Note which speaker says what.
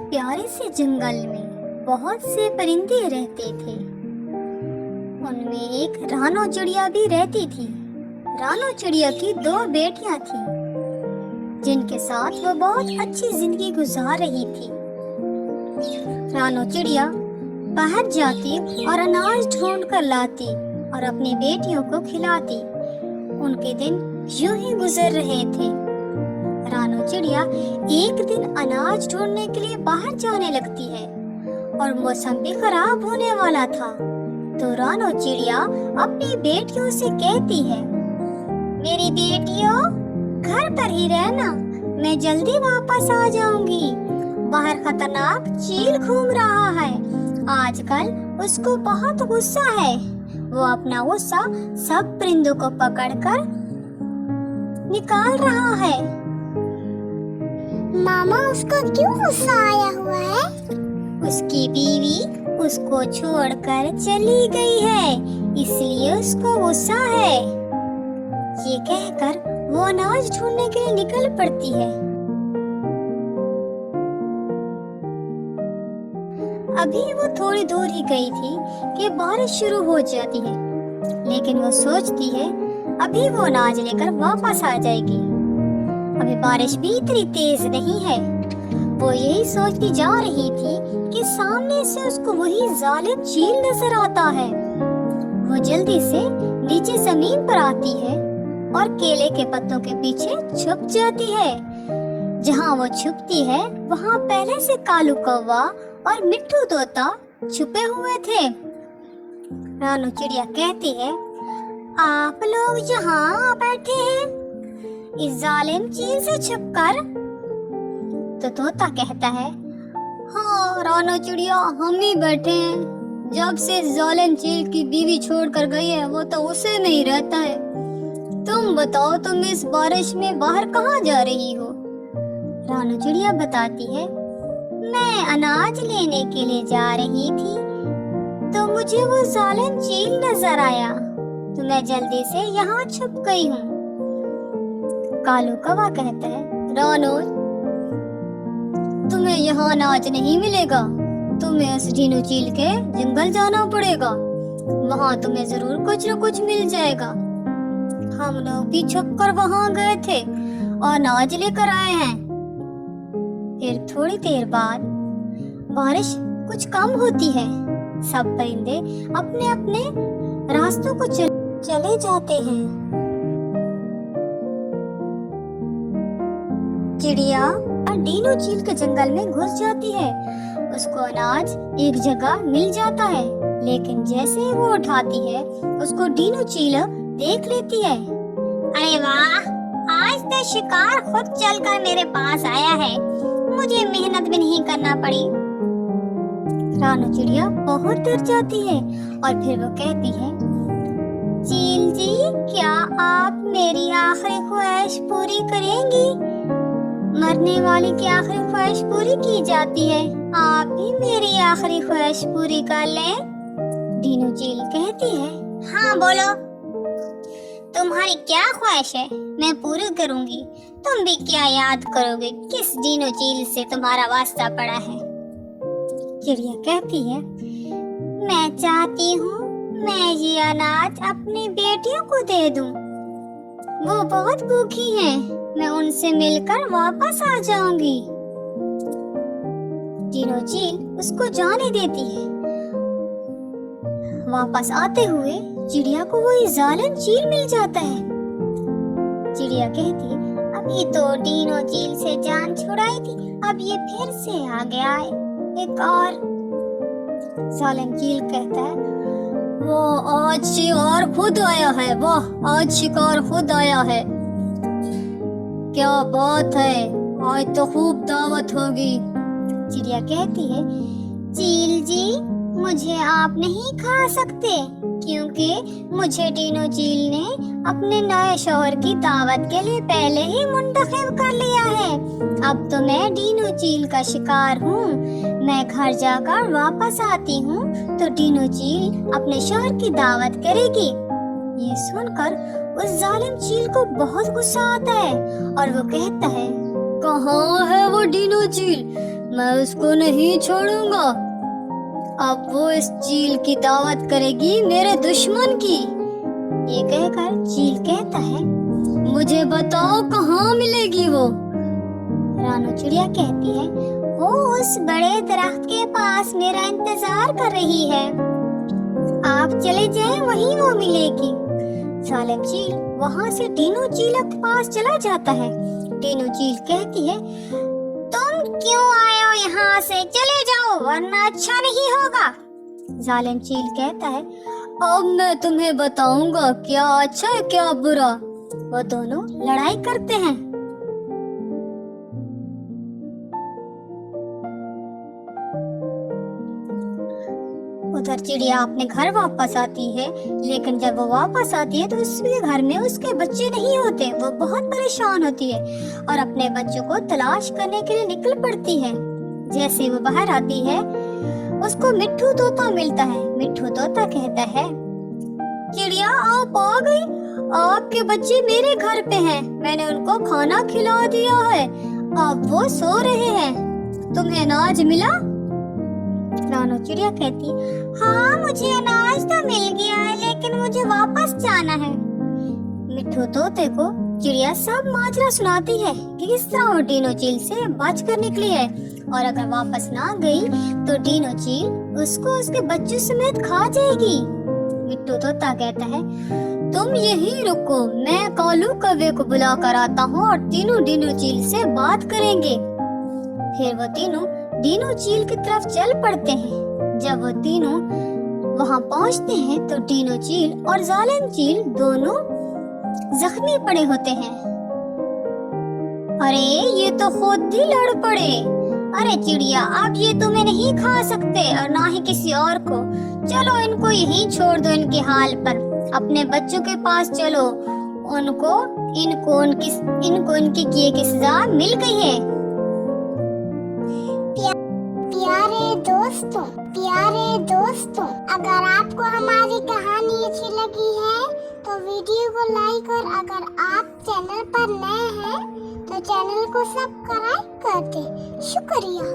Speaker 1: प्यारे से जंगल में बहुत से परिंदे रहते थे। उनमें एक रानो चिड़िया भी रहती थी। रानो चिड़िया की 2 बेटियां थीं, जिनके साथ वो बहुत अच्छी जिंदगी गुजार रही थी। रानो चिड़िया बाहर जाती और अनाज ढूंढ कर लाती और अपनी बेटियों को खिलाती। उनके दिन यूं ही गुजर रहे थे। रानो चिड़िया एक दिन अनाज ढूंढने के लिए बाहर जाने लगती है और मौसम भी खराब होने वाला था। तो रानो चिड़िया अपनी बेटियों से कहती है, मेरी बेटियों, घर पर ही रहना, मैं जल्दी वापस आ जाऊंगी। बाहर खतरनाक चील घूम रहा है। आजकल उसको बहुत गुस्सा है। वो अपना गुस्सा सब परिंदों को पकड़कर निकाल रहा है।
Speaker 2: मामा, उसको क्यों गुस्सा आया हुआ है?
Speaker 1: उसकी बीवी उसको छोड़कर चली गई है, इसलिए उसको गुस्सा है। ये कहकर वो अनाज ढूंढने के लिए निकल पड़ती है। अभी वो थोड़ी दूर ही गई थी कि बारिश शुरू हो जाती है, लेकिन वो सोचती है अभी वो अनाज लेकर वापस आ जाएगी। अभी बारिश भी इतनी तेज नहीं है। वो यही सोचती जा रही थी कि सामने से उसको वही जालिम चील नजर आता है। वो जल्दी से नीचे जमीन पर आती है और केले के पत्तों के पीछे छुप जाती है। जहाँ वो छुपती है वहाँ पहले से कालू कौवा और मिट्ठू तोता छुपे हुए थे। रानो चिड़िया कहती है, आप लोग यहाँ बैठे हैं इस जालिम चील से छुपकर? तो तोता कहता है, हाँ रानो चिड़िया, हम ही बैठे हैं। जब से जालिम चील की बीवी छोड़कर गई है, वो तो उसे में ही रहता है। तुम बताओ, तुम इस बारिश में बाहर कहाँ जा रही हो? रानो चिड़िया बताती है, मैं अनाज लेने के लिए जा रही थी, तो मुझे वो जालिम चील नजर आया, तो मैं जल्दी से यहाँ छुप गई हूँ। कालू कौवा कहता है, रानो, तुम्हें यहाँ अनाज नहीं मिलेगा। तुम्हें उस ढीनू चील के जंगल जाना पड़ेगा। वहाँ तुम्हें जरूर कुछ न कुछ मिल जाएगा। हम लोग भी छुप कर वहाँ गए थे और अनाज लेकर आए हैं। फिर थोड़ी देर बाद बारिश कुछ कम होती है। सब परिंदे अपने अपने रास्तों को चले जाते हैं। चिड़िया ढीनू चील के जंगल में घुस जाती है। उसको अनाज एक जगह मिल जाता है, लेकिन जैसे ही वो उठाती है, उसको ढीनू चील देख लेती है। अरे वाह, आज तो शिकार खुद चलकर मेरे पास आया है। मुझे मेहनत भी नहीं करना पड़ी। रानो चिड़िया बहुत डर जाती है और फिर वो कहती है, चील जी, क्या आप मेरी आखिरी ख्वाहिश पूरी करेंगी? मरने वाले की आखिरी ख्वाहिश पूरी की जाती है, आप भी मेरी आखिरी ख्वाहिश पूरी कर लें। ढीनू चील कहती है, हाँ बोलो, तुम्हारी क्या ख्वाहिश है? मैं पूरी करूंगी। तुम भी क्या याद करोगे किस ढीनू चील से तुम्हारा वास्ता पड़ा है? चिड़िया कहती है, मैं चाहती हूँ मैं ये अनाज अपनी बेटियों को दे दूं। वो बहुत भूखी हैं। मैं उनसे मिलकर वापस आ जाऊंगी। ढीनू चील उसको जाने देती है। वापस आते हुए चिड़िया को वही जालिम चील मिल जाता है। चिड़िया कहती, अभी तो ढीनू चील से जान छुड़ाई थी, अब ये फिर से आ गया है एक और। जालिम चील कहता है, वो आज शिकार खुद आया है। वाह, आज शिकार खुद आया है। क्या बात है, आज तो खूब दावत होगी। चिड़िया कहती है, चील जी, मुझे आप नहीं खा सकते, क्योंकि मुझे ढीनू चील ने अपने नए शौहर की दावत के लिए पहले ही मुंतखब कर लिया है। अब तो मैं ढीनू चील का शिकार हूँ। मैं घर जाकर वापस आती हूँ तो ढीनू चील अपने शौहर की दावत करेगी। ये सुनकर उस जालिम चील को बहुत गुस्सा आता है और वो कहता है, कहाँ है वो ढीनू चील? मैं उसको नहीं छोड़ूंगा। अब वो इस चील की दावत करेगी मेरे दुश्मन की। ये कहकर चील कहता है, मुझे बताओ कहाँ मिलेगी वो। रानू चिड़िया कहती है, वो उस बड़े दरख्त के पास मेरा इंतजार कर रही है, आप चले जाएं वहीं वो मिलेगी। जालिम चील वहाँ से टीनू चील के पास चला जाता है। टीनू चील कहती है, तुम क्यों आए हो यहाँ से, चले जाओ वरना अच्छा नहीं होगा। जालिम चील कहता है, अब मैं तुम्हें बताऊंगा क्या अच्छा है क्या बुरा। वो दोनों लड़ाई करते हैं। उधर चिड़िया अपने घर वापस आती है, लेकिन जब वो वापस आती है तो उसके घर में उसके बच्चे नहीं होते। वो बहुत परेशान होती है और अपने बच्चों को तलाश करने के लिए निकल पड़ती है। जैसे वो बाहर आती है, उसको मिट्ठू तोता मिलता है। मिट्ठू तोता कहता है, चिड़िया आप आ गई, आपके बच्चे मेरे घर पे हैं, मैंने उनको खाना खिला दिया है, अब वो सो रहे हैं, तुम्हें अनाज मिला? रानू चिड़िया कहती, हाँ मुझे अनाज तो मिल गया है, लेकिन मुझे वापस जाना है। मिट्ठू तोते को चिड़िया सब माजरा सुनाती है कि किस तरह वो टीनू चील से बच कर निकली है, और अगर वापस ना गई तो टीनू चील उसको उसके बच्चों समेत खा जाएगी। मिट्ठू तोता कहता है, तुम यहीं रुको, मैं कालू कौवे को बुला कर आता हूँ और तीनों टीनू चील से बात करेंगे। फिर वो तीनों टीनू चील की तरफ चल पड़ते हैं। जब वो तीनों वहाँ पहुँचते हैं तो टीनू चील और जालिम चील दोनों जख्मी पड़े होते हैं। अरे ये तो खुद ही लड़ पड़े। अरे चिड़िया, अब ये तुम्हें नहीं खा सकते और ना ही किसी और को, चलो इनको यहीं छोड़ दो इनके हाल पर, अपने बच्चों के पास चलो, इनको इनकी किए की सजा मिल गई है।
Speaker 2: प्यारे दोस्तों, अगर आपको हमारी कहानी अच्छी लगी है तो वीडियो को लाइक, और अगर आप चैनल पर नए हैं तो चैनल को सब्सक्राइब कर दें। शुक्रिया।